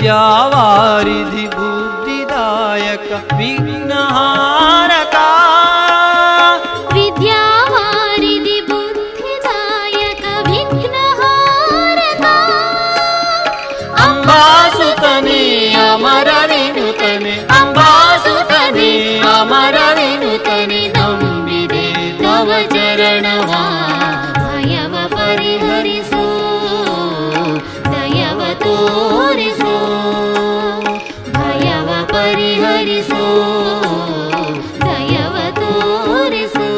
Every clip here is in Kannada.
विद्यावारिधि बुद्धिदायक विघ्नहारका विद्यावारिधि बुद्धिदायक विघ्नहारका अंबासुतने अमर विनुतने अंबासुतने अमर विनुतने नंबिदे तव चरणवा भयव परिहरिसु दयव तोरिसु भयव परिहरिसु दयव तोरिसु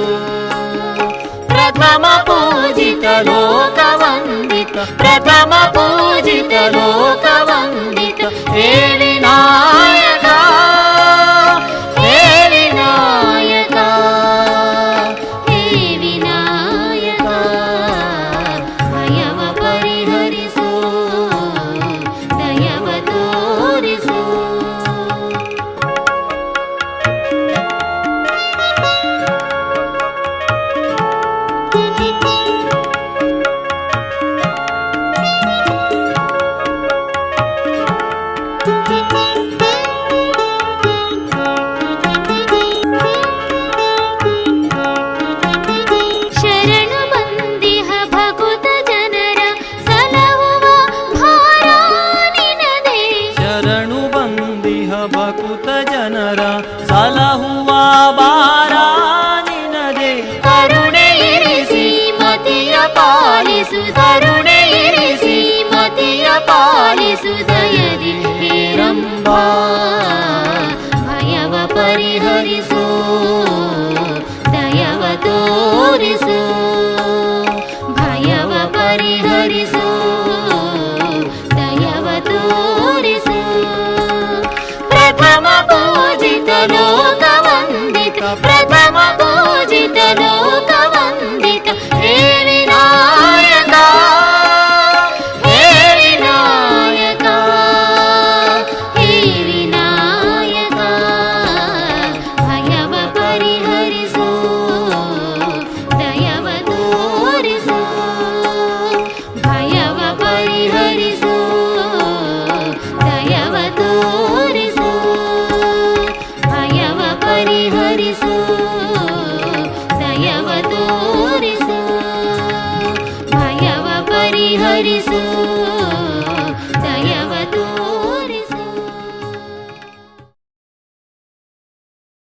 प्रथम पूजित लोकवंदित प्रथम पूजित लोकवंदित हे विनायका हे विनायका हे विनायका भयव परिहरिसु दयव तोरिसु ಶರಣು ಬಂದಿಹ ಭಕುತ ಜನರ ಸಲಹುವ ಭಾರ ನಿನದೇ ಶರಣು ಬಂದಿಹ ಭಕುತ ಜನರ ಸಲಹುವ ಬಾರ ನಿನದೆ ಕರುಣೆ ಇರಿಸಿ ಮತಿಯ ಪಾಲಿಸು ಕರುಣೆ ಇರಿಸಿ ಮತಿಯ ಪಾಲಿಸು ದಯದಿ ಹೇರಂಬಾ ಭಯವ ಪರಿಹರಿಸು ದಯವ ತೋರಿಸು ಭಯವ ಪರಿಹರಿಸು ದಯವ ತೋರಿಸು ಪ್ರಥಮ ಪೂಜಿತ ಲೋಕವಂದಿತ ಪ್ರಥಮ ಪೂಜಿತ ಲೋಕವಂದಿತ ಹೇ ವಿನಾಯಕ ಹೇ ವಿನಾಯಕ ಹೇ ವಿನಾಯಕ ಭಯವ ಪರಿಹರಿಸು ದಯವ ತೋರಿಸು ಭಯವ ಪರಿಹರಿಸು ದಯವ ತೋರಿಸು ಭಯವ ಪರಿಹರಿಸು ದಯವ ತೋರಿಸು ಭಯವ ಪರಿಹರಿಸು